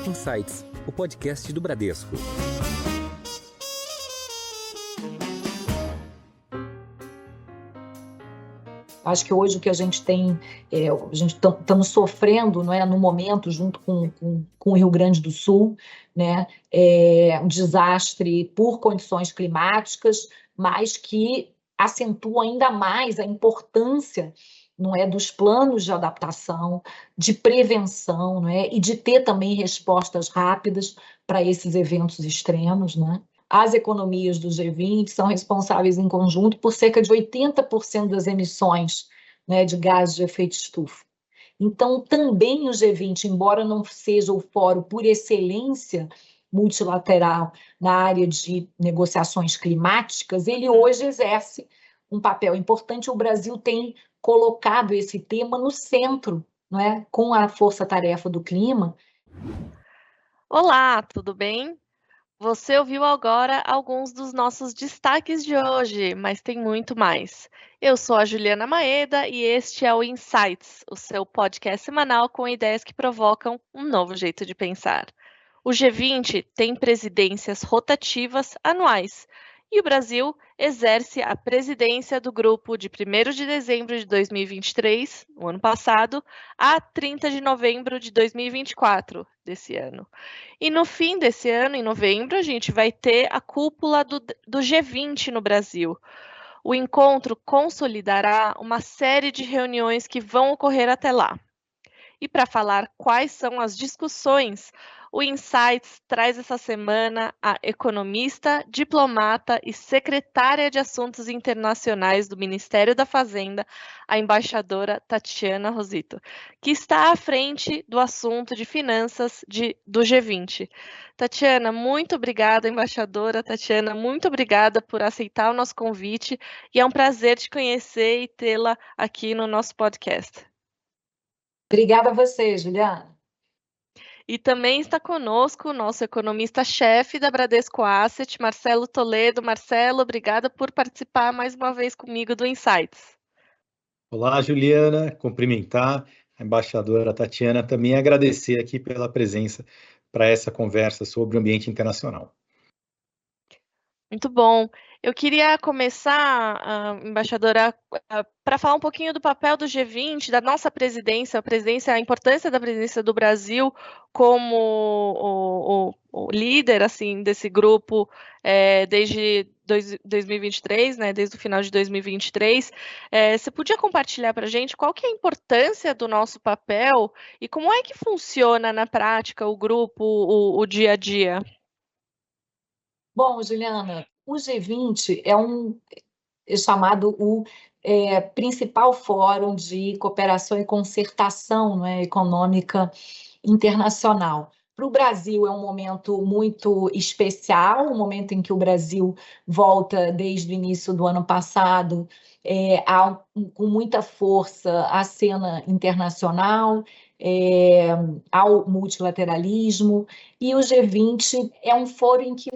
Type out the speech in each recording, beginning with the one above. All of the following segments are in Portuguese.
Insights, o podcast do Bradesco. Acho que hoje o que a gente tem, a gente estamos sofrendo, não é, no momento, junto com o Rio Grande do Sul, né, um desastre por condições climáticas, mas que acentua ainda mais a importância, não é, dos planos de adaptação, de prevenção, não é, e de ter também respostas rápidas para esses eventos extremos, né? As economias do G20 são responsáveis em conjunto por cerca de 80% das emissões, né, de gases de efeito estufa. Então, também o G20, embora não seja o fórum por excelência multilateral na área de negociações climáticas, ele hoje exerce um papel importante. O Brasil tem colocado esse tema no centro, não é? Com a Força-Tarefa do Clima. Olá, tudo bem? Você ouviu agora alguns dos nossos destaques de hoje, mas tem muito mais. Eu sou a Juliana Maeda e este é o Insights, o seu podcast semanal com ideias que provocam um novo jeito de pensar. O G20 tem presidências rotativas anuais e o Brasil exerce a presidência do grupo de 1º de dezembro de 2023, o ano passado, a 30 de novembro de 2024, desse ano. E no fim desse ano, em novembro, a gente vai ter a cúpula do G20 no Brasil. O encontro consolidará uma série de reuniões que vão ocorrer até lá. E para falar quais são as discussões, o Insights traz essa semana a economista, diplomata e secretária de Assuntos Internacionais do Ministério da Fazenda, a embaixadora Tatiana Rosito, que está à frente do assunto de finanças do G20. Tatiana, muito obrigada, embaixadora Tatiana, muito obrigada por aceitar o nosso convite e é um prazer te conhecer e tê-la aqui no nosso podcast. Obrigada a você, Juliana. E também está conosco o nosso economista-chefe da Bradesco Asset, Marcelo Toledo. Marcelo, obrigada por participar mais uma vez comigo do Insights. Olá, Juliana, cumprimentar a embaixadora Tatiana, também agradecer aqui pela presença para essa conversa sobre o ambiente internacional. Muito bom. Eu queria começar, embaixadora, para falar um pouquinho do papel do G20, da nossa presidência, a importância da presidência do Brasil como o líder assim, desse grupo desde 2023, né, desde o final de 2023. Você podia compartilhar para a gente qual que é a importância do nosso papel e como é que funciona na prática o grupo, o dia a dia? Bom, Juliana, o G20 é chamado o principal fórum de cooperação e concertação, não é, econômica internacional. Para o Brasil é um momento muito especial, um momento em que o Brasil volta desde o início do ano passado com muita força à cena internacional, ao multilateralismo, e o G20 é um fórum em que,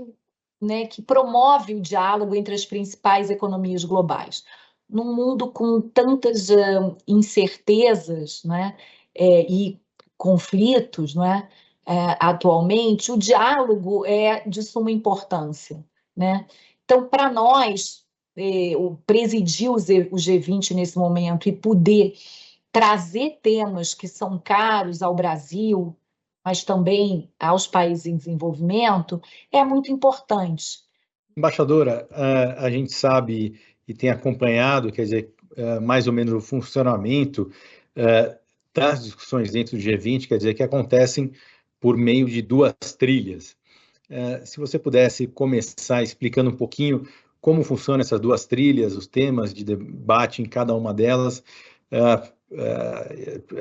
né, que promove o diálogo entre as principais economias globais. Num mundo com tantas incertezas, né, e conflitos, né, atualmente, o diálogo é de suma importância, né? Então, para nós, presidir o G20 nesse momento e poder trazer temas que são caros ao Brasil, mas também aos países em desenvolvimento, é muito importante. Embaixadora, a gente sabe e tem acompanhado, quer dizer, mais ou menos o funcionamento das discussões dentro do G20, quer dizer, que acontecem por meio de duas trilhas. Se você pudesse começar explicando um pouquinho como funcionam essas duas trilhas, os temas de debate em cada uma delas.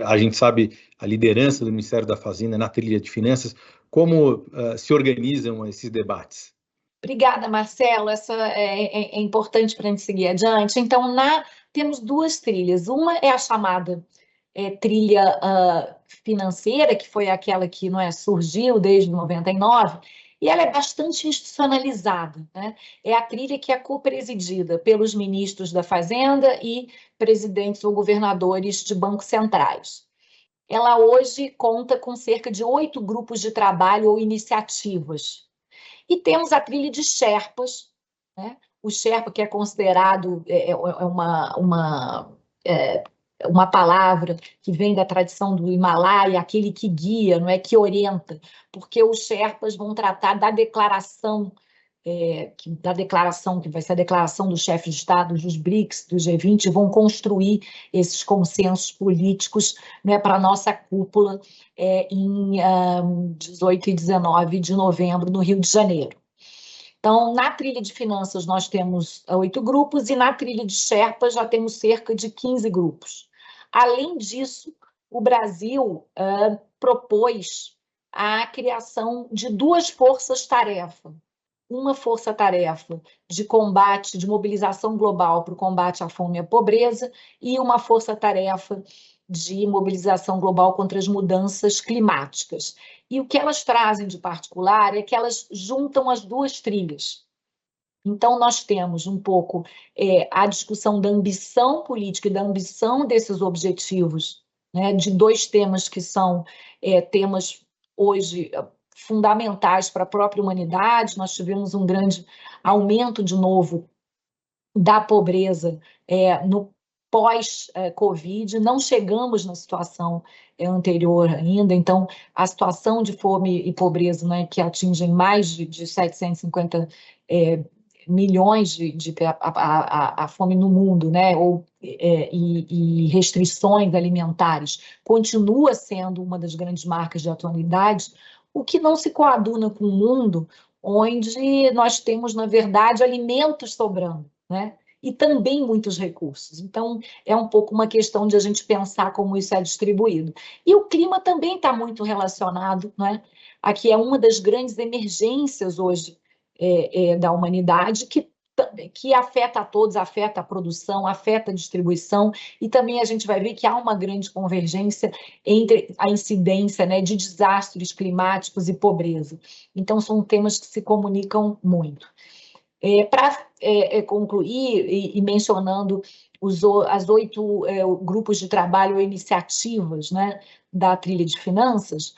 A gente sabe a liderança do Ministério da Fazenda na trilha de finanças, como se organizam esses debates? Obrigada, Marcelo. Essa é importante para a gente seguir adiante. Então, temos duas trilhas. Uma é a chamada trilha financeira, que foi aquela que surgiu desde 99, e ela é bastante institucionalizada, né? É a trilha que é co-presidida pelos ministros da Fazenda e presidentes ou governadores de bancos centrais. ela hoje conta com cerca de 8 grupos de trabalho ou iniciativas. E temos a trilha de Sherpas, né? O Sherpa, que é considerado uma palavra que vem da tradição do Himalaia, aquele que guia, não é, que orienta, porque os Sherpas vão tratar da declaração que vai ser a declaração dos chefes de Estado, dos BRICS, do G20, vão construir esses consensos políticos, né, para a nossa cúpula em 18 e 19 de novembro, no Rio de Janeiro. Então, na trilha de finanças, nós temos 8 grupos, e na trilha de Sherpa já temos cerca de 15 grupos. Além disso, o Brasil propôs a criação de 2 forças-tarefa. Uma força-tarefa de combate, de mobilização global para o combate à fome e à pobreza, e uma força-tarefa de mobilização global contra as mudanças climáticas. E o que elas trazem de particular é que elas juntam as 2 trilhas. Então, nós temos um pouco a discussão da ambição política e da ambição desses objetivos, né, de 2 temas que são temas hoje fundamentais para a própria humanidade. Nós tivemos um grande aumento de novo da pobreza no pós-Covid, não chegamos na situação anterior ainda, então a situação de fome e pobreza, né, que atingem mais de 750 milhões a fome no mundo, né, e restrições alimentares, continua sendo uma das grandes marcas de atualidade, o que não se coaduna com um mundo onde nós temos, na verdade, alimentos sobrando, né? E também muitos recursos. Então, é um pouco uma questão de a gente pensar como isso é distribuído. E o clima também está muito relacionado, né? Aqui é uma das grandes emergências hoje da humanidade, que afeta a todos, afeta a produção, afeta a distribuição, e também a gente vai ver que há uma grande convergência entre a incidência, né, de desastres climáticos e pobreza. Então, são temas que se comunicam muito. Para concluir, e mencionando as 8 grupos de trabalho ou iniciativas, né, da trilha de finanças,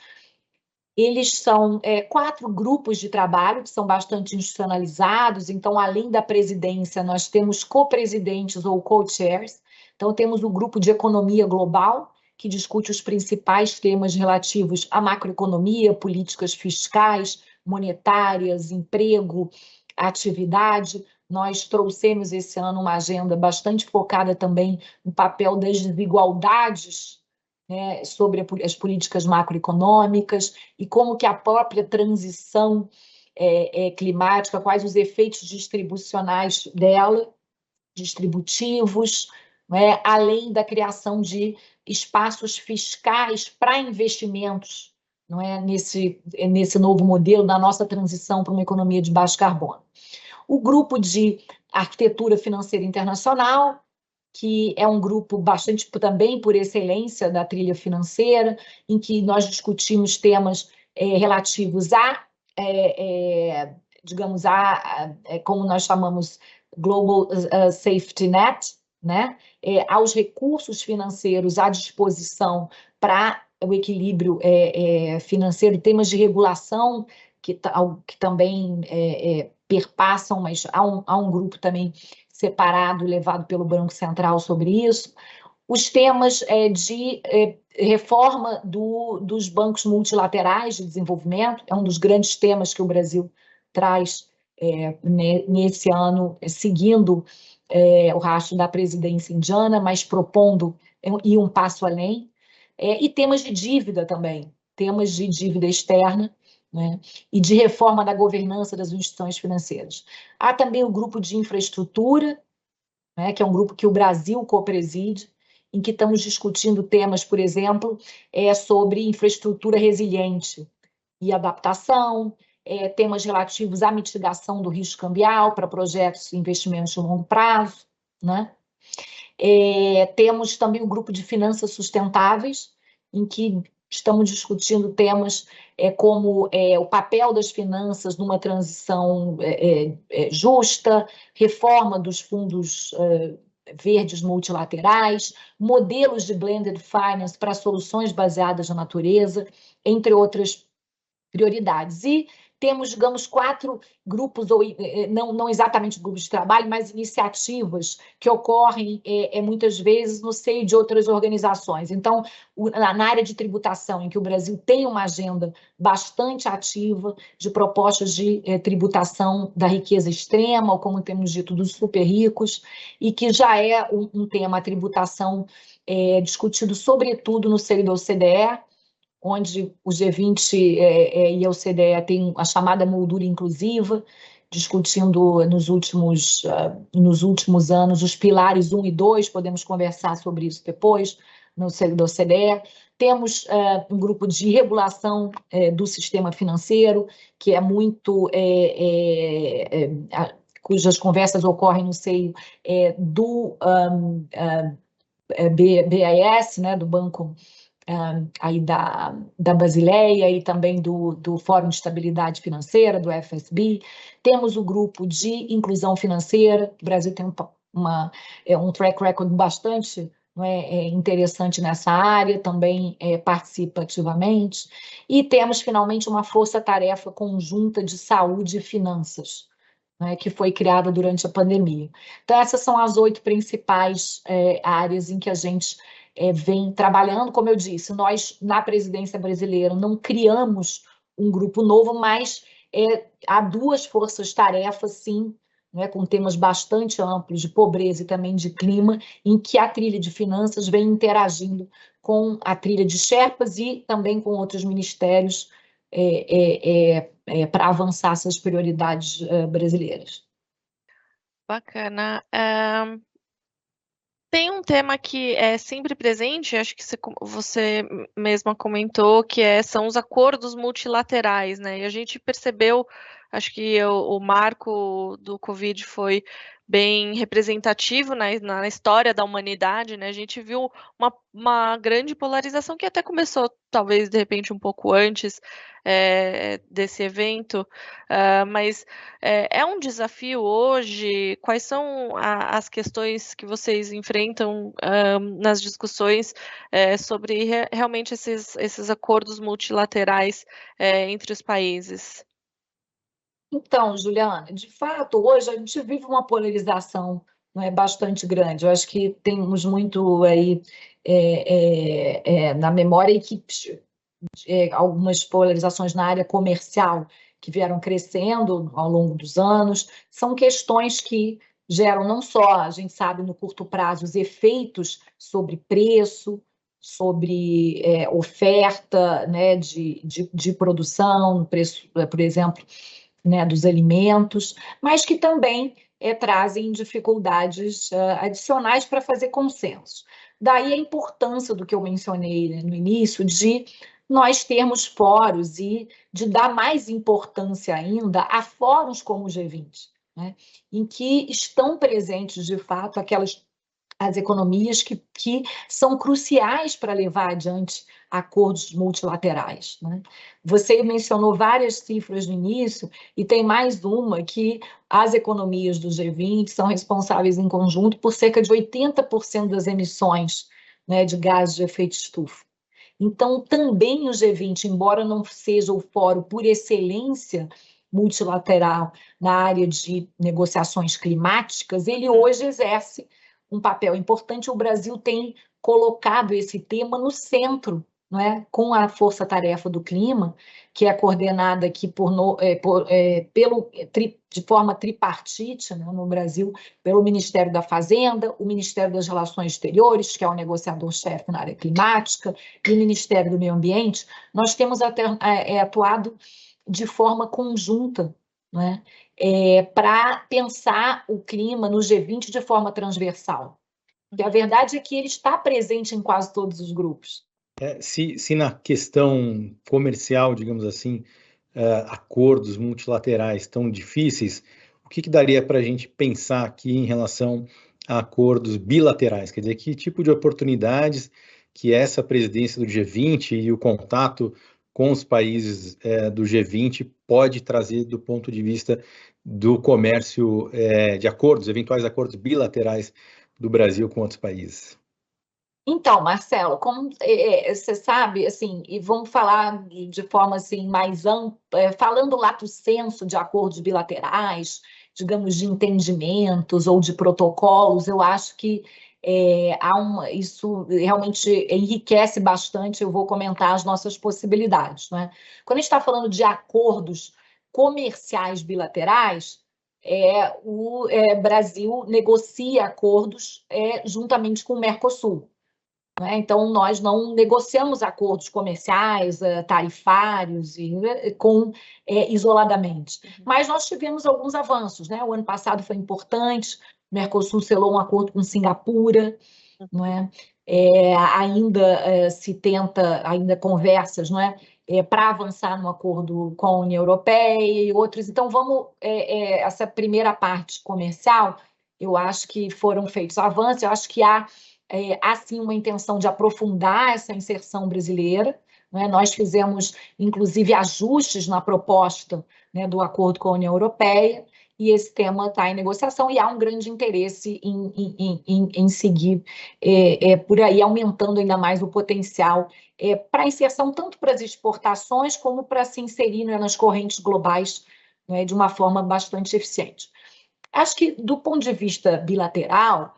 eles são 4 grupos de trabalho que são bastante institucionalizados. Então, além da presidência, nós temos co-presidentes ou co-chairs. Então, temos o grupo de economia global, que discute os principais temas relativos à macroeconomia, políticas fiscais, monetárias, emprego, atividade. Nós trouxemos esse ano uma agenda bastante focada também no papel das desigualdades, né, sobre as políticas macroeconômicas e como que a própria transição climática, quais os efeitos distribucionais dela, distributivos, né, além da criação de espaços fiscais para investimentos, não é, nesse novo modelo da nossa transição para uma economia de baixo carbono. O grupo de arquitetura financeira internacional, que é um grupo bastante também por excelência da trilha financeira, em que nós discutimos temas relativos a, digamos, como nós chamamos, Global Safety Net, né? Aos recursos financeiros à disposição para o equilíbrio financeiro, temas de regulação que também perpassam, mas há um grupo também separado, levado pelo Banco Central sobre isso. Os temas de reforma dos bancos multilaterais de desenvolvimento, é um dos grandes temas que o Brasil traz nesse ano, seguindo o rastro da presidência indiana, mas propondo ir um passo além. E temas de dívida também, temas de dívida externa, né, e de reforma da governança das instituições financeiras. Há também o grupo de infraestrutura, né, que é um grupo que o Brasil co-preside, em que estamos discutindo temas, por exemplo, sobre infraestrutura resiliente e adaptação, temas relativos à mitigação do risco cambial para projetos e investimentos de longo prazo, né? Temos também o grupo de finanças sustentáveis, em que estamos discutindo temas como o papel das finanças numa transição justa, reforma dos fundos verdes multilaterais, modelos de blended finance para soluções baseadas na natureza, entre outras prioridades. E temos, digamos, 4 grupos, ou não exatamente grupos de trabalho, mas iniciativas que ocorrem muitas vezes no seio de outras organizações. Então, na área de tributação, em que o Brasil tem uma agenda bastante ativa de propostas de tributação da riqueza extrema, ou como temos dito, dos super ricos, e que já é um tema, a tributação discutido sobretudo no seio da OCDE, onde o G20 e a OCDE têm a chamada moldura inclusiva, discutindo nos últimos anos os pilares 1 e 2, podemos conversar sobre isso depois, no seio da OCDE. Temos um grupo de regulação do sistema financeiro, que é muito... cujas conversas ocorrem no seio do BIS, né, do Banco aí da Basileia, e também do Fórum de Estabilidade Financeira, do FSB. Temos o grupo de inclusão financeira. O Brasil tem um track record bastante interessante nessa área, também participa ativamente. E temos, finalmente, uma força-tarefa conjunta de saúde e finanças, que foi criada durante a pandemia. Então, essas são as 8 principais áreas em que a gente vem trabalhando. Como eu disse, nós, na presidência brasileira, não criamos um grupo novo, mas há 2 forças-tarefas, sim, com temas bastante amplos de pobreza e também de clima, em que a trilha de finanças vem interagindo com a trilha de Sherpas e também com outros ministérios para avançar essas prioridades brasileiras. Bacana. Tem um tema que é sempre presente, acho que você mesma comentou, que são os acordos multilaterais, né? E a gente percebeu, acho que o marco do Covid foi bem representativo na história da humanidade, né? A gente viu uma grande polarização que até começou, talvez, de repente, um pouco antes desse evento, mas é um desafio hoje. Quais são as questões que vocês enfrentam nas discussões sobre realmente esses acordos multilaterais entre os países? Então, Juliana, de fato, hoje a gente vive uma polarização bastante grande. Eu acho que temos muito aí na memória algumas polarizações na área comercial que vieram crescendo ao longo dos anos. São questões que geram não só, a gente sabe, no curto prazo, os efeitos sobre preço, sobre oferta, né, de produção, preço, por exemplo, dos alimentos, mas que também trazem dificuldades adicionais para fazer consenso. Daí a importância do que eu mencionei no início, de nós termos fóruns e de dar mais importância ainda a fóruns como o G20, em que estão presentes, de fato, as economias que são cruciais para levar adiante acordos multilaterais. Você mencionou várias cifras no início, e tem mais uma, que as economias do G20 são responsáveis em conjunto por cerca de 80% das emissões de gases de efeito estufa. Então, também o G20, embora não seja o fórum por excelência multilateral na área de negociações climáticas, ele hoje exerce um papel importante. O Brasil tem colocado esse tema no centro, com a Força-Tarefa do Clima, que é coordenada aqui de forma tripartite, no Brasil, pelo Ministério da Fazenda, o Ministério das Relações Exteriores, que é o negociador-chefe na área climática, e o Ministério do Meio Ambiente. Nós temos atuado de forma conjunta, para pensar o clima no G20 de forma transversal. Porque a verdade é que ele está presente em quase todos os grupos. Se na questão comercial, digamos assim, acordos multilaterais tão difíceis, o que daria para a gente pensar aqui em relação a acordos bilaterais? Quer dizer, que tipo de oportunidades que essa presidência do G20 e o contato com os países do G20 pode trazer do ponto de vista do comércio, de acordos, eventuais acordos bilaterais do Brasil com outros países? Então, Marcelo, como você sabe, assim, e vamos falar de forma assim mais ampla, falando lato sensu de acordos bilaterais, digamos, de entendimentos ou de protocolos, eu acho que isso realmente enriquece bastante. Eu vou comentar as nossas possibilidades, né? Quando a gente está falando de acordos comerciais bilaterais, o Brasil negocia acordos juntamente com o Mercosul. Então, nós não negociamos acordos comerciais, tarifários isoladamente. Mas nós tivemos alguns avanços, né? O ano passado foi importante, o Mercosul selou um acordo com Singapura, não é? Ainda se tenta, ainda conversas, não é? Para avançar no acordo com a União Europeia e outros. Então, essa primeira parte comercial, eu acho que foram feitos avanços, eu acho que há sim uma intenção de aprofundar essa inserção brasileira, né? Nós fizemos, inclusive, ajustes na proposta, né, do acordo com a União Europeia, e esse tema está em negociação, e há um grande interesse em seguir por aí, aumentando ainda mais o potencial para inserção, tanto para as exportações, como para se inserir, né, nas correntes globais, né, de uma forma bastante eficiente. Acho que, do ponto de vista bilateral,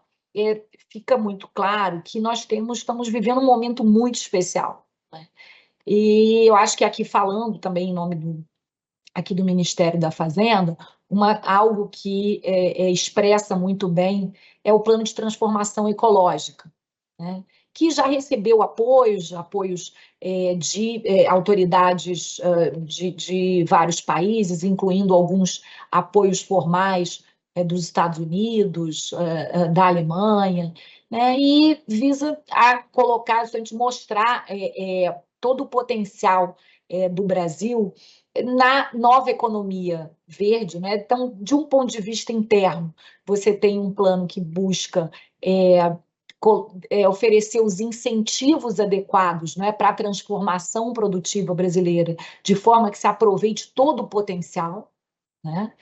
fica muito claro que nós estamos vivendo um momento muito especial, né? E eu acho que aqui, falando também em nome aqui do Ministério da Fazenda, algo que expressa muito bem é o plano de transformação ecológica, né? Que já recebeu apoios de autoridades de vários países, incluindo alguns apoios formais dos Estados Unidos, da Alemanha, né? E visa a colocar, a gente mostrar todo o potencial do Brasil na nova economia verde, né? Então, de um ponto de vista interno, você tem um plano que busca oferecer os incentivos adequados, né, para a transformação produtiva brasileira, de forma que se aproveite todo o potencial, né?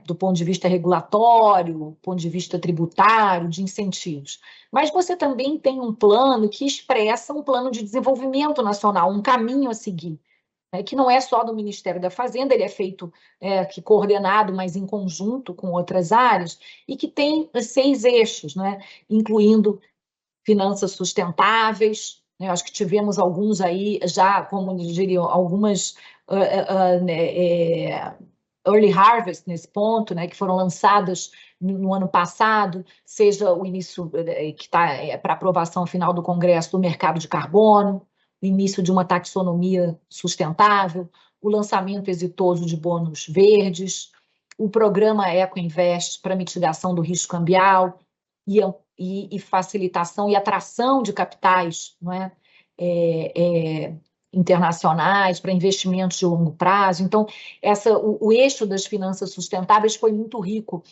Do ponto de vista regulatório, do ponto de vista tributário, de incentivos. Mas você também tem um plano que expressa um plano de desenvolvimento nacional, um caminho a seguir, que não é só do Ministério da Fazenda, ele é feito coordenado, mas em conjunto com outras áreas, e que tem 6 eixos, né, incluindo finanças sustentáveis, né? Acho que tivemos alguns aí já, como diriam, algumas early harvest nesse ponto, né, que foram lançadas no ano passado, seja o início que está para aprovação final do Congresso do mercado de carbono, o início de uma taxonomia sustentável, o lançamento exitoso de bônus verdes, o programa Ecoinvest para mitigação do risco cambial e facilitação e atração de capitais, não é? Internacionais para investimentos de longo prazo. Então, o eixo das finanças sustentáveis foi muito rico,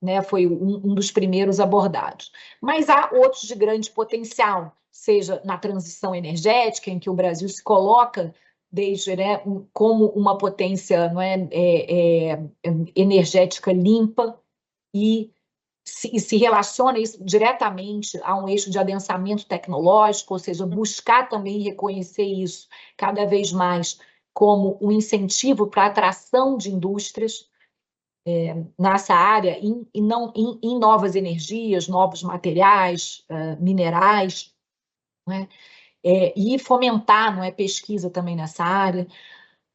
né? Foi um dos primeiros abordados. Mas há outros de grande potencial, seja na transição energética, em que o Brasil se coloca desde, né, como uma potência, não energética limpa, e se relaciona isso diretamente a um eixo de adensamento tecnológico, ou seja, buscar também reconhecer isso cada vez mais como um incentivo para a atração de indústrias nessa área, em novas energias, novos materiais, minerais, né? E fomentar, não é, pesquisa também nessa área.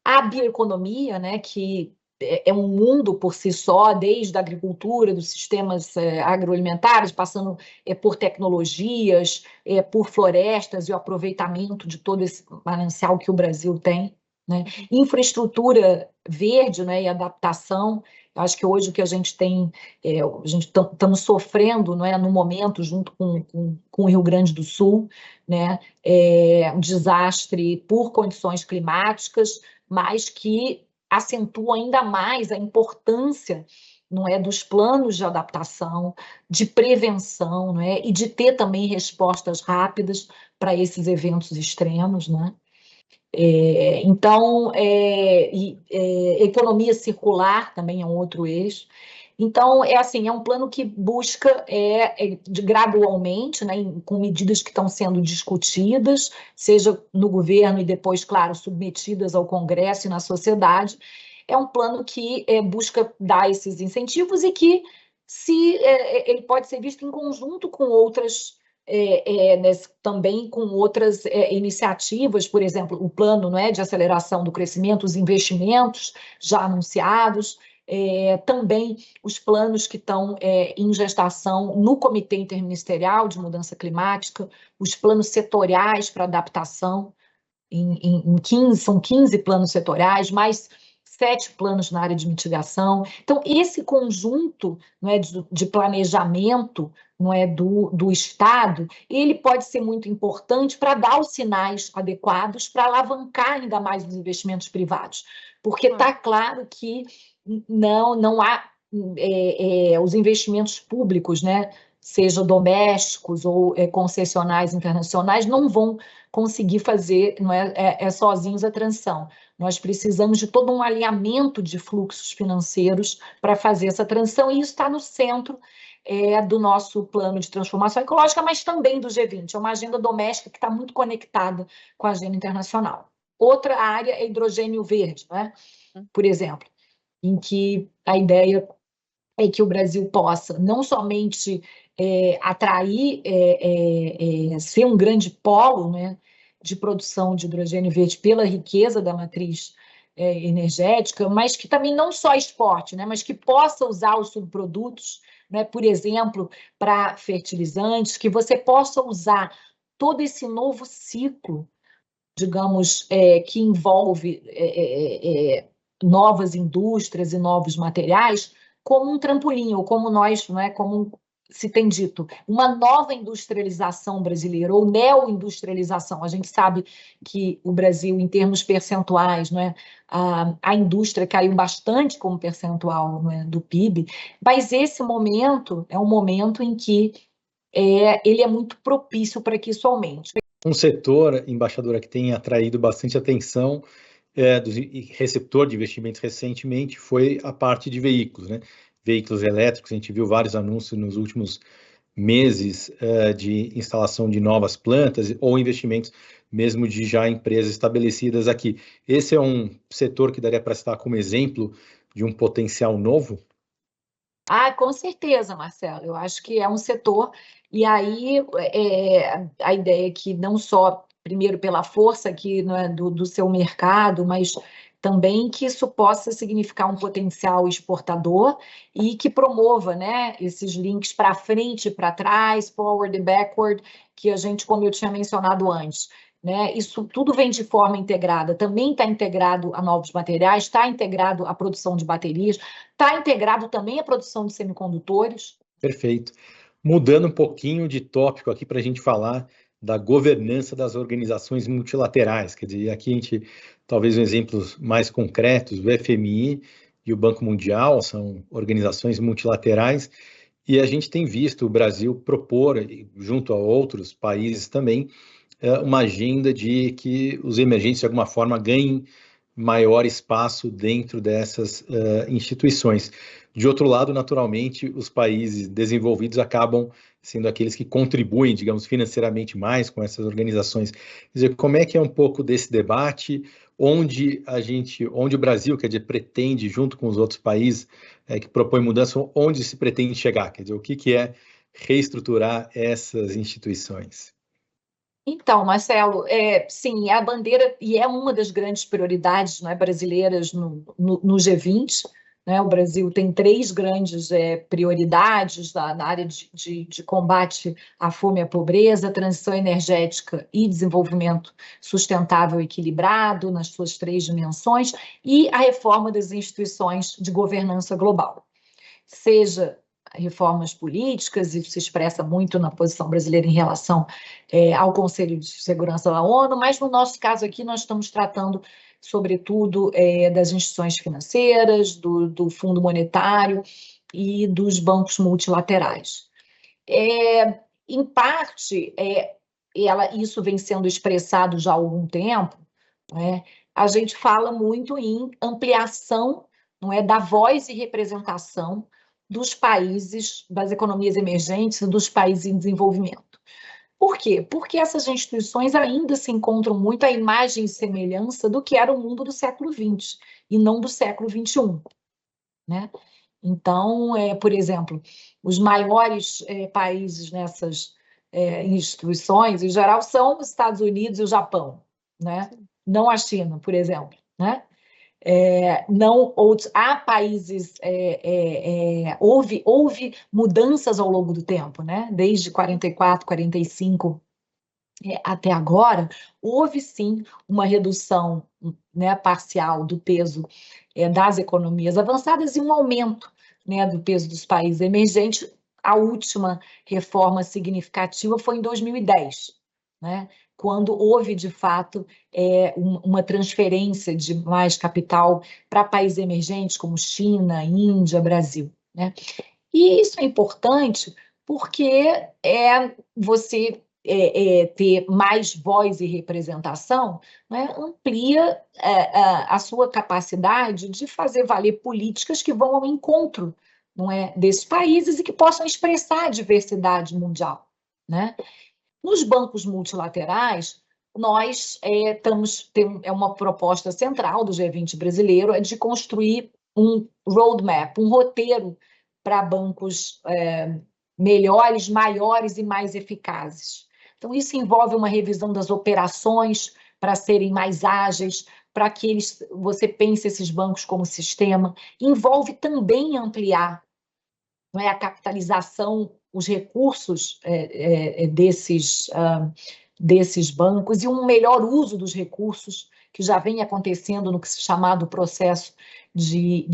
A bioeconomia, né, que é um mundo por si só, desde a agricultura, dos sistemas agroalimentares, passando por tecnologias, por florestas e o aproveitamento de todo esse manancial que o Brasil tem, né? Infraestrutura verde, né, e adaptação. Acho que hoje o que a gente tem, a gente estamos sofrendo, não é, no momento, junto com o Rio Grande do Sul, né, um desastre por condições climáticas, mas que acentua ainda mais a importância, não é, dos planos de adaptação, de prevenção, não é, e de ter também respostas rápidas para esses eventos extremos, né? Então, economia circular também é um outro eixo. Então, é um plano que busca gradualmente, né, com medidas que estão sendo discutidas, seja no governo e depois, claro, submetidas ao Congresso e na sociedade. É um plano que busca dar esses incentivos e que ele pode ser visto em conjunto com outras, também com outras iniciativas, por exemplo, o plano, não é, de aceleração do crescimento, os investimentos já anunciados, também os planos que estão em gestação no Comitê Interministerial de Mudança Climática, os planos setoriais para adaptação, são 15 planos setoriais, mais 7 planos na área de mitigação. Então, esse conjunto, não é, de planejamento, não é, do Estado, ele pode ser muito importante para dar os sinais adequados para alavancar ainda mais os investimentos privados, porque está claro que não há os investimentos públicos, né, seja domésticos ou concessionais internacionais, não vão conseguir fazer, não sozinhos a transição. Nós precisamos de todo um alinhamento de fluxos financeiros para fazer essa transição, e isso está no centro do nosso plano de transformação ecológica, mas também do G20. É uma agenda doméstica que está muito conectada com a agenda internacional. Outra área é hidrogênio verde, né? Por exemplo, em que a ideia é que o Brasil possa não somente atrair, ser um grande polo, né, de produção de hidrogênio verde pela riqueza da matriz energética, mas que também não só exporte, né, mas que possa usar os subprodutos, né, por exemplo, para fertilizantes, que você possa usar todo esse novo ciclo, digamos, que envolve novas indústrias e novos materiais, como um trampolim, ou como nós, não é, como se tem dito, uma nova industrialização brasileira, ou neoindustrialização. A gente sabe que o Brasil, em termos percentuais, não é, a indústria caiu bastante como percentual, não é, do PIB, mas esse momento é um momento em que ele é muito propício para que isso aumente. Um setor, embaixadora, que tem atraído bastante atenção do receptor de investimentos recentemente foi a parte de veículos, né? Veículos elétricos, a gente viu vários anúncios nos últimos meses de instalação de novas plantas ou investimentos mesmo de já empresas estabelecidas aqui. Esse é um setor que daria para citar como exemplo de um potencial novo? Com certeza, Marcelo. Eu acho que é um setor, e aí a ideia é que não só, primeiro, pela força aqui, não é, do seu mercado, mas também que isso possa significar um potencial exportador e que promova, né, esses links para frente e para trás, forward e backward, que a gente, como eu tinha mencionado antes, né, isso tudo vem de forma integrada, também está integrado a novos materiais, está integrado à produção de baterias, está integrado também à produção de semicondutores. Perfeito. Mudando um pouquinho de tópico aqui para a gente falar da governança das organizações multilaterais, quer dizer, aqui a gente, talvez exemplos mais concretos, o FMI e o Banco Mundial são organizações multilaterais, e a gente tem visto o Brasil propor, junto a outros países também, uma agenda de que os emergentes, de alguma forma, ganhem maior espaço dentro dessas instituições. De outro lado, naturalmente, os países desenvolvidos acabam sendo aqueles que contribuem, digamos, financeiramente mais com essas organizações. Quer dizer, como é que é um pouco desse debate, onde o Brasil, quer dizer, pretende, junto com os outros países que propõem mudança, onde se pretende chegar? Quer dizer, o que é reestruturar essas instituições? Então, Marcelo, sim, é a bandeira e é uma das grandes prioridades, não é, brasileiras no G20. Né? O Brasil tem 3 grandes prioridades na área de combate à fome e à pobreza, transição energética e desenvolvimento sustentável e equilibrado, nas suas 3 dimensões, e a reforma das instituições de governança global. Seja reformas políticas, isso se expressa muito na posição brasileira em relação ao Conselho de Segurança da ONU, mas no nosso caso aqui nós estamos tratando, sobretudo, das instituições financeiras, do Fundo Monetário e dos bancos multilaterais. Em parte, isso vem sendo expressado já há algum tempo, né? A gente fala muito em ampliação, não é, da voz e representação dos países, das economias emergentes e dos países em desenvolvimento. Por quê? Porque essas instituições ainda se encontram muito à imagem e semelhança do que era o mundo do século XX e não do século XXI, né? Então, por exemplo, os maiores países nessas instituições, em geral, são os Estados Unidos e o Japão, né? Não a China, por exemplo, né? Não outros, há países, houve mudanças ao longo do tempo, né? Desde 44, 45 até agora, houve sim uma redução, né, parcial do peso das economias avançadas e um aumento, né, do peso dos países emergentes. A última reforma significativa foi em 2010, né? Quando houve, de fato, uma transferência de mais capital para países emergentes como China, Índia, Brasil, né? E isso é importante porque você ter mais voz e representação, né, amplia a sua capacidade de fazer valer políticas que vão ao encontro, não é, desses países e que possam expressar a diversidade mundial, né? Nos bancos multilaterais, nós uma proposta central do G20 brasileiro é de construir um roadmap, um roteiro para bancos melhores, maiores e mais eficazes. Então, isso envolve uma revisão das operações para serem mais ágeis, para que você pense esses bancos como sistema. Envolve também ampliar, não é, a capitalização, os recursos desses bancos e um melhor uso dos recursos que já vem acontecendo no que se chamado processo de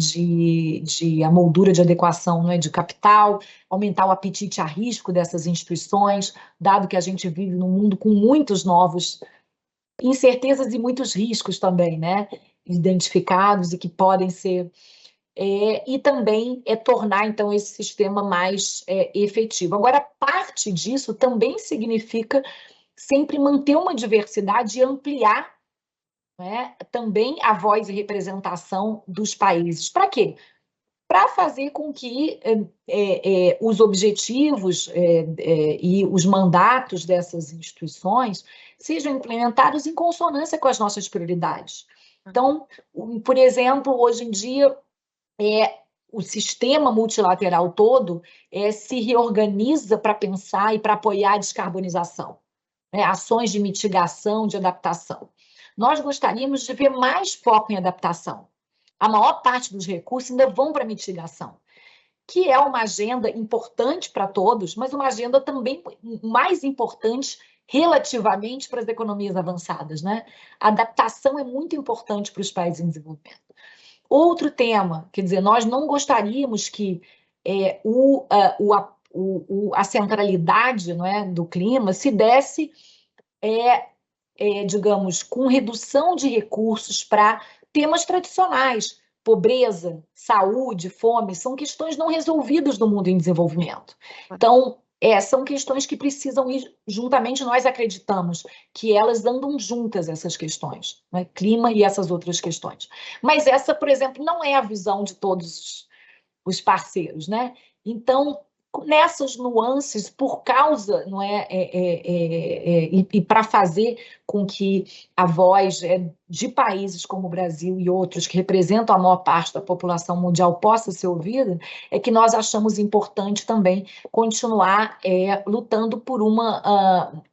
a moldura de adequação, não é, de capital, aumentar o apetite a risco dessas instituições, dado que a gente vive num mundo com muitos novos incertezas e muitos riscos também, né, identificados e que podem ser e também tornar, então, esse sistema mais efetivo. Agora, parte disso também significa sempre manter uma diversidade e ampliar, né, também a voz e representação dos países. Para quê? Para fazer com que os objetivos e os mandatos dessas instituições sejam implementados em consonância com as nossas prioridades. Então, por exemplo, hoje em dia, o sistema multilateral todo se reorganiza para pensar e para apoiar a descarbonização, né? Ações de mitigação, de adaptação. Nós gostaríamos de ver mais foco em adaptação. A maior parte dos recursos ainda vão para mitigação, que é uma agenda importante para todos, mas uma agenda também mais importante relativamente para as economias avançadas, né? A adaptação é muito importante para os países em desenvolvimento. Outro tema, quer dizer, nós não gostaríamos que a centralidade, não é, do clima se desse, digamos, com redução de recursos para temas tradicionais, pobreza, saúde, fome, são questões não resolvidas no mundo em desenvolvimento. Então, são questões que precisam ir juntamente, nós acreditamos que elas andam juntas, essas questões, né? Clima e essas outras questões. Mas essa, por exemplo, não é a visão de todos os parceiros, né? Então, nessas nuances, por causa, não é, e para fazer com que a voz de países como o Brasil e outros que representam a maior parte da população mundial possa ser ouvida, é que nós achamos importante também continuar lutando por uma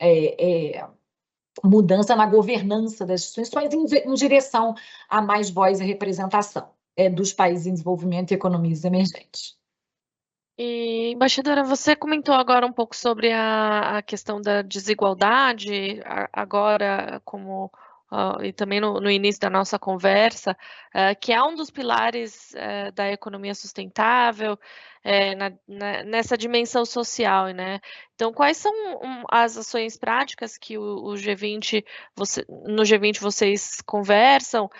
mudança na governança das instituições em direção a mais voz e representação dos países em desenvolvimento e economias emergentes. E, embaixadora, você comentou agora um pouco sobre a questão da desigualdade, agora e também no início da nossa conversa, que é um dos pilares da economia sustentável, nessa dimensão social, né? Então, quais são as ações práticas que no G20 vocês conversam,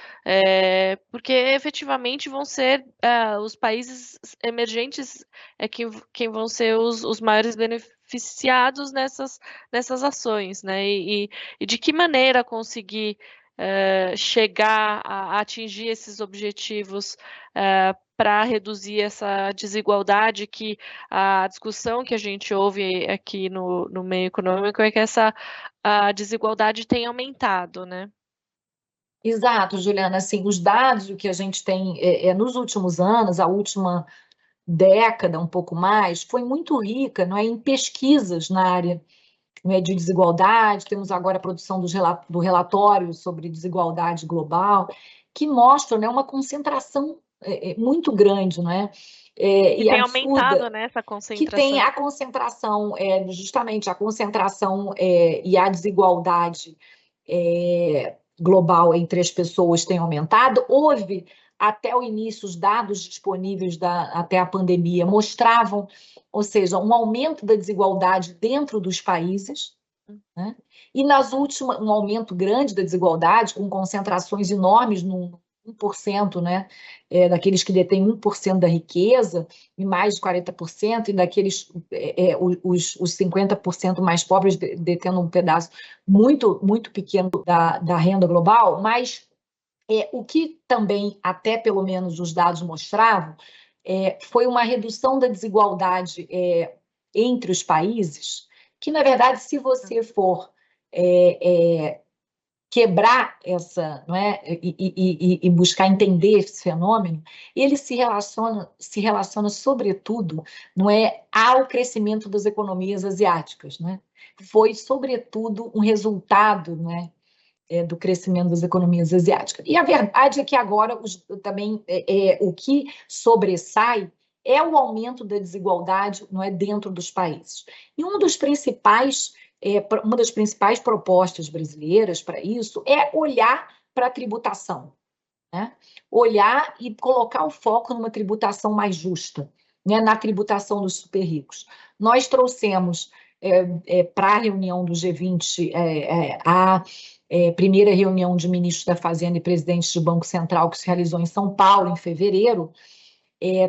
porque efetivamente vão ser os países emergentes quem vão ser os maiores beneficiados nessas ações, né? E de que maneira conseguir chegar a atingir esses objetivos para reduzir essa desigualdade, que a discussão que a gente ouve aqui no meio econômico é que a desigualdade tem aumentado, né? Exato, Juliana. Assim, os dados que a gente tem nos últimos anos, a última década, um pouco mais, foi muito rica, não é, em pesquisas na área, não é, de desigualdade. Temos agora a produção do relatório sobre desigualdade global, que mostra, né, uma concentração muito grande, não é? Que E tem absurda, aumentado, né, essa que tem concentração. a concentração, justamente a concentração e a desigualdade global entre as pessoas tem aumentado. Houve, até o início, os dados disponíveis até a pandemia mostravam, ou seja, um aumento da desigualdade dentro dos países, né? E nas últimas, um aumento grande da desigualdade, com concentrações enormes no 1%, né? Daqueles que detêm 1% da riqueza, e mais de 40%, e daqueles, os 50% mais pobres detendo um pedaço muito, muito pequeno da renda global. Mas o que também, até pelo menos os dados mostravam, foi uma redução da desigualdade entre os países, que, na verdade, se você for quebrar essa, não é, e buscar entender esse fenômeno, ele se relaciona sobretudo, não é, ao crescimento das economias asiáticas, né? Foi sobretudo um resultado, né, do crescimento das economias asiáticas. E a verdade é que agora também o que sobressai é o aumento da desigualdade, não é, dentro dos países. E uma das principais propostas brasileiras para isso é olhar para a tributação, né? Olhar e colocar o foco numa tributação mais justa, né? Na tributação dos super ricos. Nós trouxemos para a reunião do G20 a primeira reunião de ministros da Fazenda e presidentes do Banco Central, que se realizou em São Paulo em fevereiro.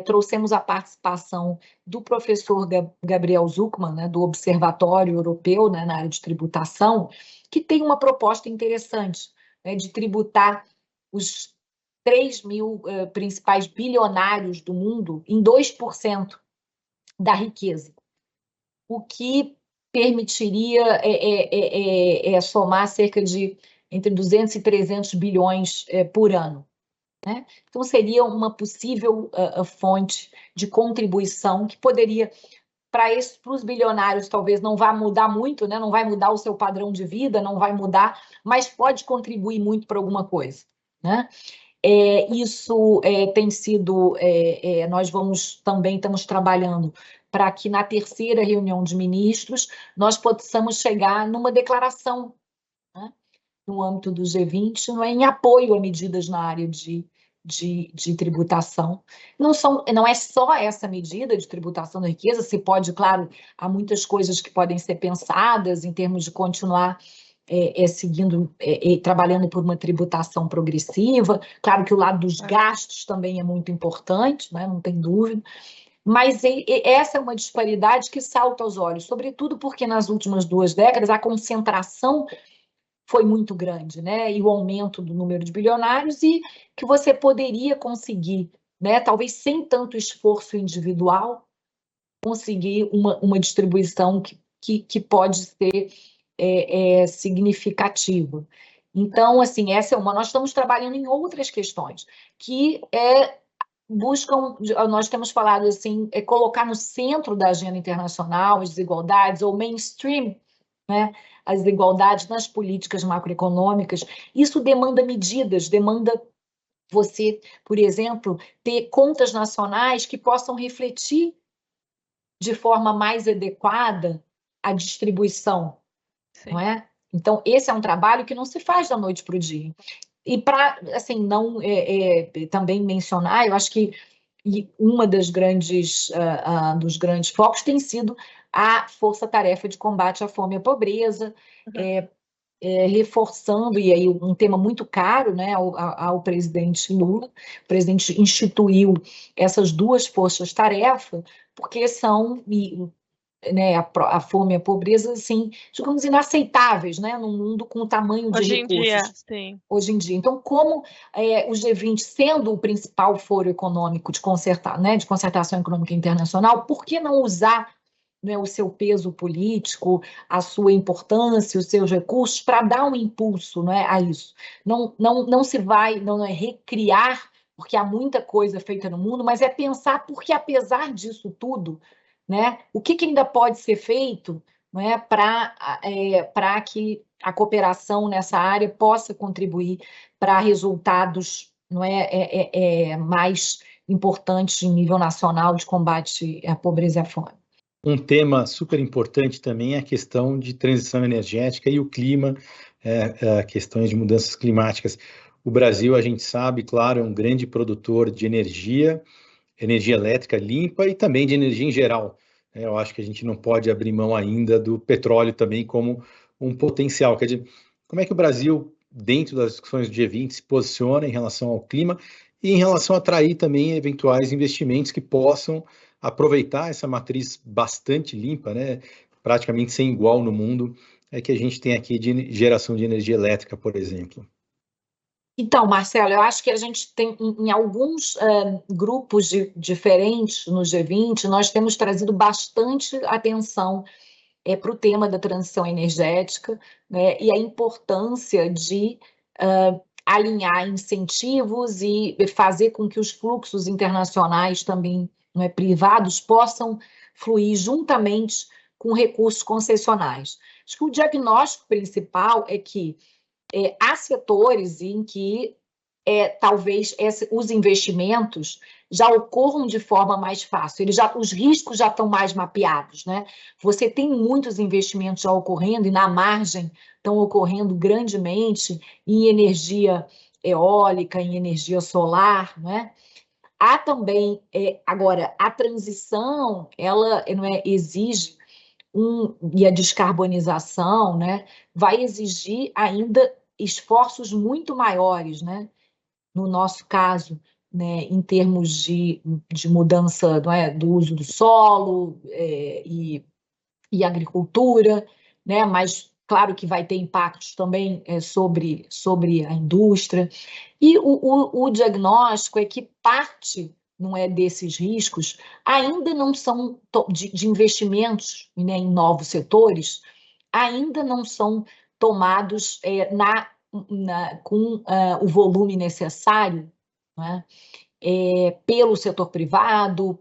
Trouxemos a participação do professor Gabriel Zucman, né, do Observatório Europeu, né, na área de tributação, que tem uma proposta interessante, né, de tributar os 3.000 principais bilionários do mundo em 2% da riqueza, o que permitiria somar cerca de entre 200 e 300 bilhões por ano. Né? Então, seria uma possível fonte de contribuição que poderia, para os bilionários, talvez não vá mudar muito, né? Não vai mudar o seu padrão de vida, não vai mudar, mas pode contribuir muito para alguma coisa. Né? Isso tem sido, nós também estamos trabalhando para que na terceira reunião de ministros nós possamos chegar numa declaração, né, no âmbito do G20, não é, em apoio a medidas na área de tributação. Não é só essa medida de tributação da riqueza, se pode, claro, há muitas coisas que podem ser pensadas em termos de continuar seguindo trabalhando por uma tributação progressiva. Claro que o lado dos gastos também é muito importante, né? Não tem dúvida. Mas essa é uma disparidade que salta aos olhos, sobretudo porque nas últimas 2 décadas a concentração foi muito grande, né? E o aumento do número de bilionários, e que você poderia conseguir, né, talvez sem tanto esforço individual, conseguir uma distribuição que pode ser significativa. Então, assim, essa é uma. Nós estamos trabalhando em outras questões que buscam, nós temos falado assim, colocar no centro da agenda internacional as desigualdades, ou mainstream, né, as desigualdades nas políticas macroeconômicas. Isso demanda medidas, demanda você, por exemplo, ter contas nacionais que possam refletir de forma mais adequada a distribuição, Sim. não é? Então, esse é um trabalho que não se faz da noite para o dia. E para, assim, não também mencionar, eu acho que uma das dos grandes focos tem sido a força-tarefa de combate à fome e à pobreza, reforçando, e aí um tema muito caro, né, ao presidente Lula. O presidente instituiu essas 2 forças-tarefa, porque são né, a fome e a pobreza, assim, digamos, inaceitáveis, né, num mundo com o tamanho de Hoje em dia, recursos sim. hoje em dia. Então, como o G20 sendo o principal foro econômico de concertação econômica internacional, por que não usar, né, o seu peso político, a sua importância, os seus recursos para dar um impulso, né, a isso? Não se vai, não é recriar, porque há muita coisa feita no mundo, mas é pensar porque, apesar disso tudo, né, o que ainda pode ser feito, né, para que a cooperação nessa área possa contribuir para resultados, não mais importantes em nível nacional de combate à pobreza e à fome. Um tema super importante também é a questão de transição energética e o clima, questões de mudanças climáticas. O Brasil, a gente sabe, claro, é um grande produtor de energia elétrica limpa e também de energia em geral. Eu acho que a gente não pode abrir mão ainda do petróleo também como um potencial. Quer dizer, como é que o Brasil, dentro das discussões do G20, se posiciona em relação ao clima e em relação a atrair também eventuais investimentos que possam aproveitar essa matriz bastante limpa, né, praticamente sem igual no mundo, que a gente tem aqui de geração de energia elétrica, por exemplo? Então, Marcelo, eu acho que a gente tem, em alguns grupos diferentes no G20, nós temos trazido bastante atenção para o tema da transição energética, né, e a importância de alinhar incentivos e fazer com que os fluxos internacionais também, né, privados possam fluir juntamente com recursos concessionais. Acho que o diagnóstico principal é que há setores em que talvez os investimentos já ocorram de forma mais fácil, os riscos já estão mais mapeados, né? Você tem muitos investimentos já ocorrendo e na margem estão ocorrendo grandemente em energia eólica, em energia solar, né? Há também, agora, a transição, ela não exige e a descarbonização, né, vai exigir ainda esforços muito maiores, né? No nosso caso, né, em termos de mudança, não é, do uso do solo e agricultura, né? Mas claro que vai ter impactos também sobre a indústria. E o diagnóstico é que parte, não é, desses riscos ainda não são de investimentos, né, em novos setores, ainda não são tomados com o volume necessário, né, pelo setor privado,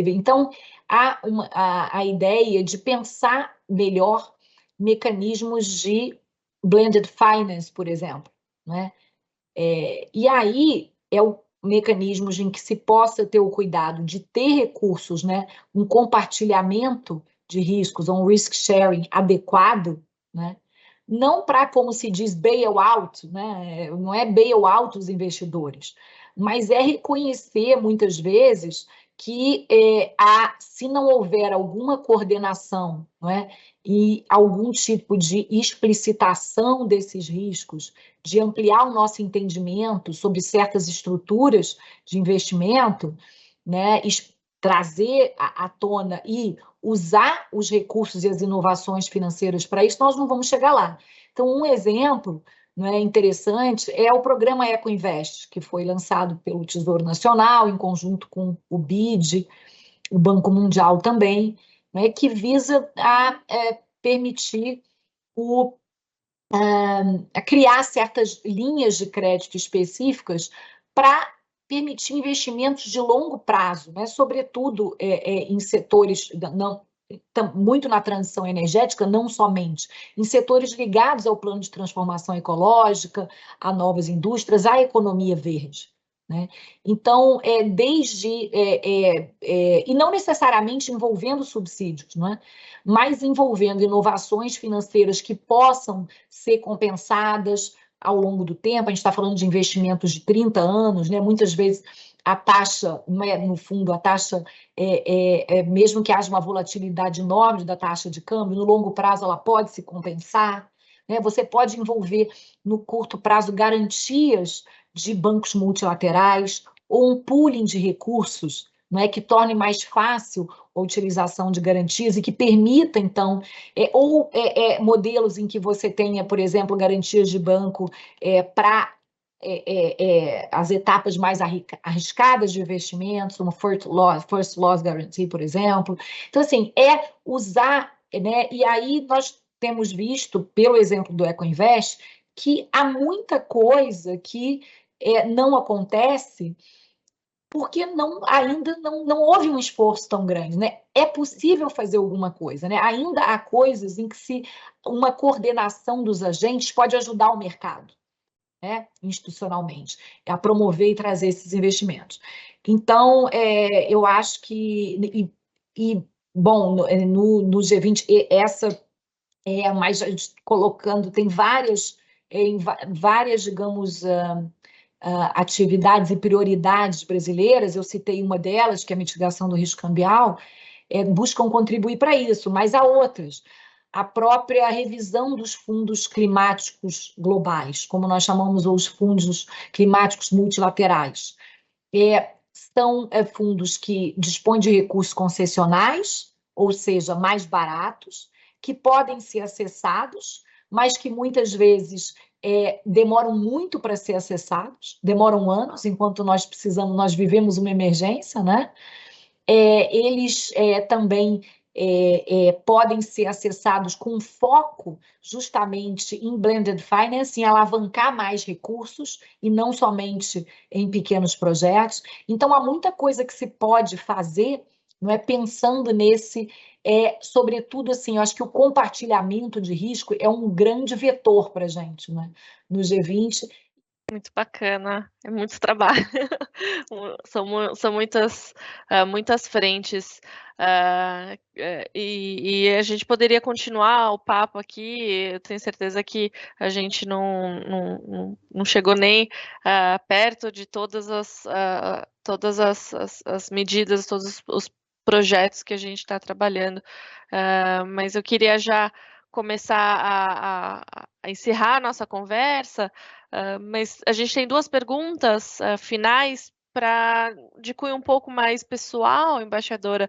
então há a ideia de pensar melhor mecanismos de blended finance, por exemplo, né? E aí mecanismos em que se possa ter o cuidado de ter recursos, né, um compartilhamento de riscos, um risk sharing adequado, né? Não para, como se diz, bailout, né? Não é bailout os investidores, mas é reconhecer muitas vezes que se não houver alguma coordenação, não é? E algum tipo de explicitação desses riscos, de ampliar o nosso entendimento sobre certas estruturas de investimento, né, trazer à tona e usar os recursos e as inovações financeiras para isso, nós não vamos chegar lá. Então, um exemplo, né, interessante é o programa EcoInvest, que foi lançado pelo Tesouro Nacional, em conjunto com o BID, o Banco Mundial também, né, que visa permitir a criar certas linhas de crédito específicas para permitir investimentos de longo prazo, né? Sobretudo em setores, muito na transição energética, não somente, em setores ligados ao plano de transformação ecológica, a novas indústrias, à economia verde, né? Então, e não necessariamente envolvendo subsídios, não é? Mas envolvendo inovações financeiras que possam ser compensadas ao longo do tempo. A gente está falando de investimentos de 30 anos, né? Muitas vezes a taxa, no fundo, a taxa, mesmo que haja uma volatilidade enorme da taxa de câmbio, no longo prazo ela pode se compensar, né? Você pode envolver no curto prazo garantias de bancos multilaterais ou um pooling de recursos, não é, que torne mais fácil a utilização de garantias e que permita, então, modelos em que você tenha, por exemplo, garantias de banco para as etapas mais arriscadas de investimentos, uma first loss guarantee, por exemplo. Então, assim, usar, né? E aí nós temos visto, pelo exemplo do EcoInvest, que há muita coisa que não acontece porque ainda não houve um esforço tão grande, né? É possível fazer alguma coisa, né? Ainda há coisas em que uma coordenação dos agentes pode ajudar o mercado, né, institucionalmente, a promover e trazer esses investimentos. Então, eu acho que, bom, no G20, essa mas colocando, tem várias, digamos, atividades e prioridades brasileiras, eu citei uma delas, que é a mitigação do risco cambial, buscam contribuir para isso, mas há outras. A própria revisão dos fundos climáticos globais, como nós chamamos os fundos climáticos multilaterais. São fundos que dispõem de recursos concessionais, ou seja, mais baratos, que podem ser acessados, mas que muitas vezes demoram muito para ser acessados, demoram anos, enquanto nós vivemos uma emergência, né? Eles também podem ser acessados com foco justamente em blended finance, em alavancar mais recursos e não somente em pequenos projetos. Então, há muita coisa que se pode fazer, não é, pensando nesse, sobretudo, assim, eu acho que o compartilhamento de risco é um grande vetor para a gente, né, no G20. Muito bacana, é muito trabalho, são muitas frentes, e a gente poderia continuar o papo aqui, eu tenho certeza que a gente não chegou nem perto de todas as medidas, todos os projetos que a gente está trabalhando, mas eu queria já começar a encerrar a nossa conversa, mas a gente tem 2 perguntas finais de cunho um pouco mais pessoal, embaixadora.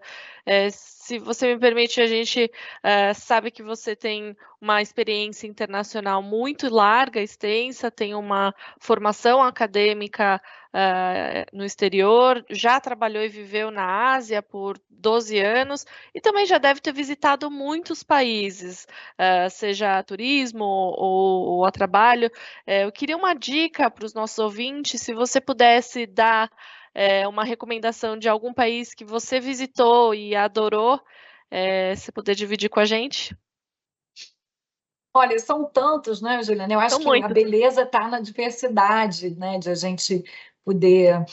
Se você me permite, a gente sabe que você tem uma experiência internacional muito larga, extensa, tem uma formação acadêmica no exterior, já trabalhou e viveu na Ásia por 12 anos e também já deve ter visitado muitos países, seja a turismo ou a trabalho. Eu queria uma dica para os nossos ouvintes, se você pudesse dar uma recomendação de algum país que você visitou e adorou, se puder dividir com a gente. Olha, são tantos, né, Juliana? Eu acho que a beleza está na diversidade, né, de a gente poder,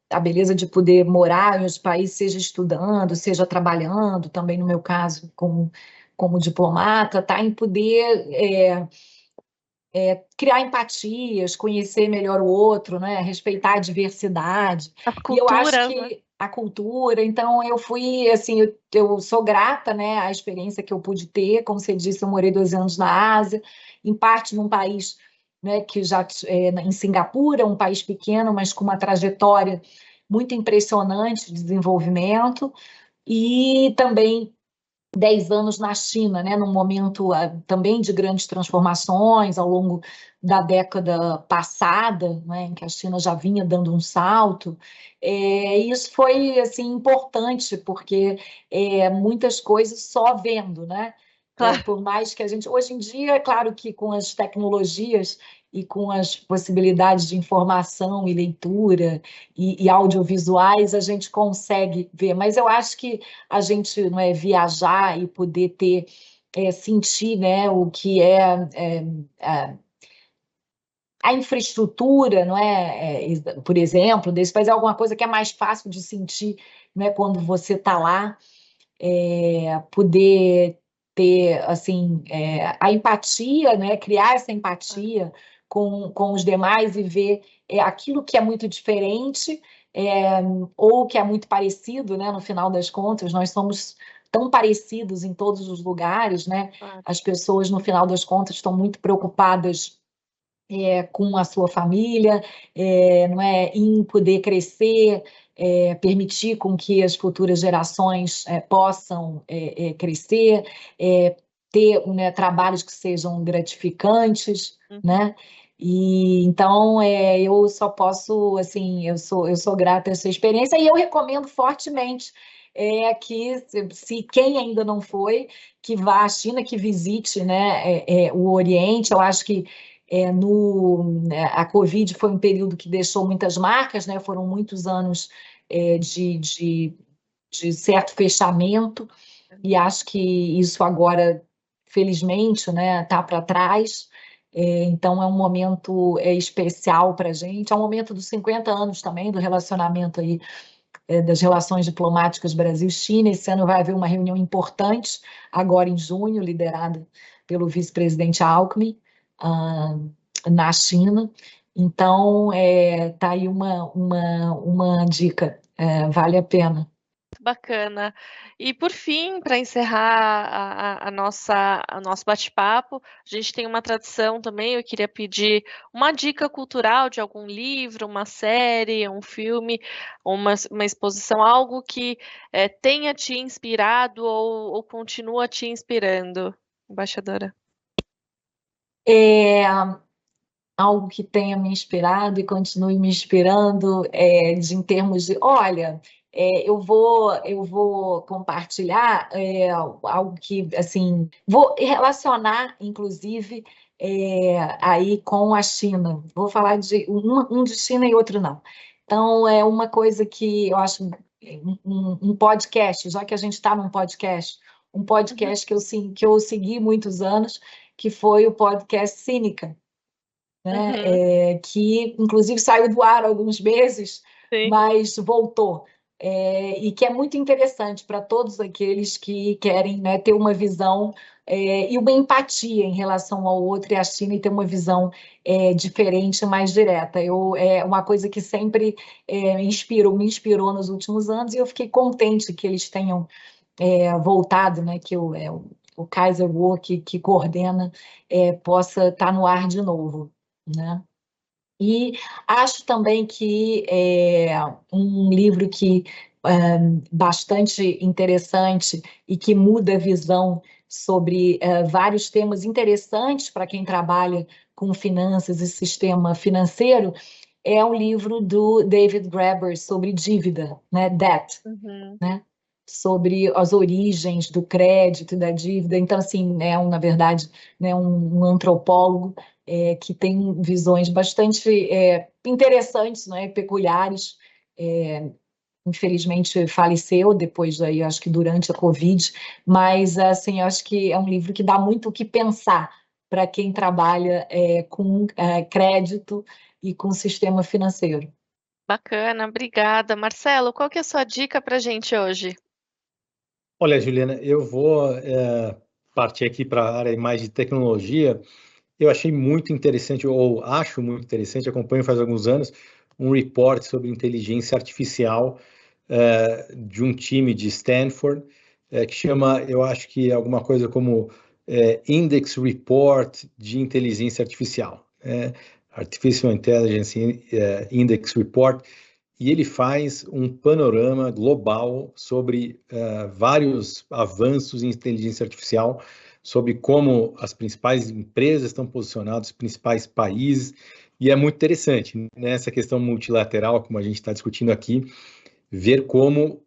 a beleza de poder morar em outros países, seja estudando, seja trabalhando, também no meu caso, como diplomata, tá, em poder criar empatias, conhecer melhor o outro, né, respeitar a diversidade. E eu acho que a cultura, então eu fui, assim, eu sou grata, né, à experiência que eu pude ter, como você disse, eu morei 12 anos na Ásia, em parte num país, né, que já, em Singapura, um país pequeno, mas com uma trajetória muito impressionante de desenvolvimento, e também 10 anos na China, né, num momento também de grandes transformações ao longo da década passada, né, em que a China já vinha dando um salto. Isso foi, assim, importante, porque muitas coisas só vendo, né? Claro. Por mais que a gente... Hoje em dia, é claro que com as tecnologias e com as possibilidades de informação e leitura e audiovisuais, a gente consegue ver. Mas eu acho que a gente, não é, viajar e poder ter, sentir, né, o que a infraestrutura, não é, por exemplo, desse país é alguma coisa que é mais fácil de sentir, não é, quando você está lá, poder ter, assim, a empatia, né, criar essa empatia com os demais e ver aquilo que é muito diferente, ou que é muito parecido, né, no final das contas, nós somos tão parecidos em todos os lugares, né? As pessoas, no final das contas, estão muito preocupadas com a sua família, não é, em poder crescer, permitir com que as futuras gerações possam crescer, ter, né, trabalhos que sejam gratificantes, né? E então eu só posso, assim, eu sou grata a essa experiência e eu recomendo fortemente que se quem ainda não foi, que vá à China, que visite, né, o Oriente. Eu acho que a Covid foi um período que deixou muitas marcas, né? Foram muitos anos de certo fechamento, e acho que isso agora, felizmente, né, está para trás. Então é um momento especial para a gente, é um momento dos 50 anos também do relacionamento aí, das relações diplomáticas Brasil-China. Esse ano vai haver uma reunião importante, agora em junho, liderada pelo vice-presidente Alckmin, na China. Então, tá aí uma dica, vale a pena. Bacana. E por fim, para encerrar o nosso bate-papo, a gente tem uma tradição também. Eu queria pedir uma dica cultural de algum livro, uma série, um filme, uma exposição, algo que tenha te inspirado ou continua te inspirando, embaixadora. Algo que tenha me inspirado e continue me inspirando, em termos de, olha, eu vou compartilhar algo que, assim, vou relacionar, inclusive, aí com a China. Vou falar de um de China e outro não. Então, é uma coisa que eu acho, um podcast, já que a gente está num podcast, um podcast que eu segui muitos anos, que foi o podcast Cínica, né? Que inclusive saiu do ar há alguns meses, Sim. mas voltou. E que é muito interessante para todos aqueles que querem, né, ter uma visão e uma empatia em relação ao outro e à China, e ter uma visão diferente, mais direta. É uma coisa que sempre me inspirou nos últimos anos, e eu fiquei contente que eles tenham voltado, né, que o Kaiser Kuo, que coordena, possa estar no ar de novo, né? E acho também que um livro que bastante interessante e que muda a visão sobre vários temas interessantes para quem trabalha com finanças e sistema financeiro, é um livro do David Graeber sobre dívida, né? Debt, né? Sobre as origens do crédito e da dívida. Então, assim, na verdade, né, um antropólogo que tem visões bastante interessantes, né, peculiares. Infelizmente faleceu depois daí, acho que durante a Covid, mas assim, acho que é um livro que dá muito o que pensar para quem trabalha com crédito e com sistema financeiro. Bacana, obrigada. Marcelo, qual que é a sua dica para a gente hoje? Olha, Juliana, eu vou partir aqui para a área mais de tecnologia. Eu achei muito interessante, ou acho muito interessante, acompanho faz alguns anos, um report sobre inteligência artificial de um time de Stanford, que chama, eu acho que alguma coisa como Index Report de Inteligência Artificial, Artificial Intelligence Index Report, e ele faz um panorama global sobre vários avanços em inteligência artificial, sobre como as principais empresas estão posicionadas, os principais países, e é muito interessante nessa questão multilateral, como a gente está discutindo aqui, ver como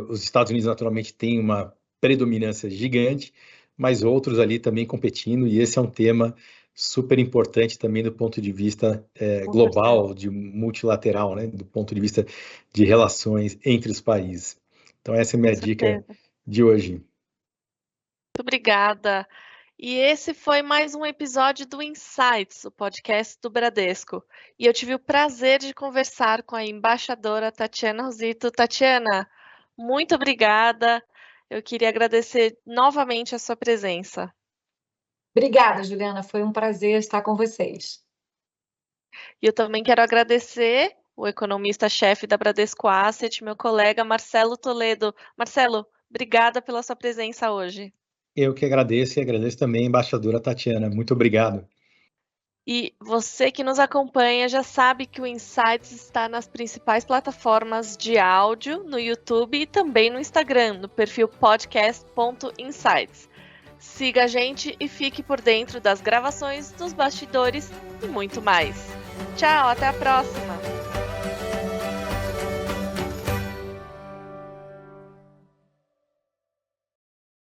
os Estados Unidos naturalmente têm uma predominância gigante, mas outros ali também competindo, e esse é um tema super importante também do ponto de vista global, de multilateral, né, do ponto de vista de relações entre os países. Então essa é a minha dica de hoje. Muito obrigada. E esse foi mais um episódio do Insights, o podcast do Bradesco. E eu tive o prazer de conversar com a embaixadora Tatiana Rosito. Tatiana, muito obrigada. Eu queria agradecer novamente a sua presença. Obrigada, Juliana. Foi um prazer estar com vocês. E eu também quero agradecer o economista-chefe da Bradesco Asset, meu colega Marcelo Toledo. Marcelo, obrigada pela sua presença hoje. Eu que agradeço, e agradeço também a embaixadora Tatiana. Muito obrigado. E você que nos acompanha já sabe que o Insights está nas principais plataformas de áudio, no YouTube e também no Instagram, no perfil podcast.insights. Siga a gente e fique por dentro das gravações, dos bastidores e muito mais. Tchau, até a próxima!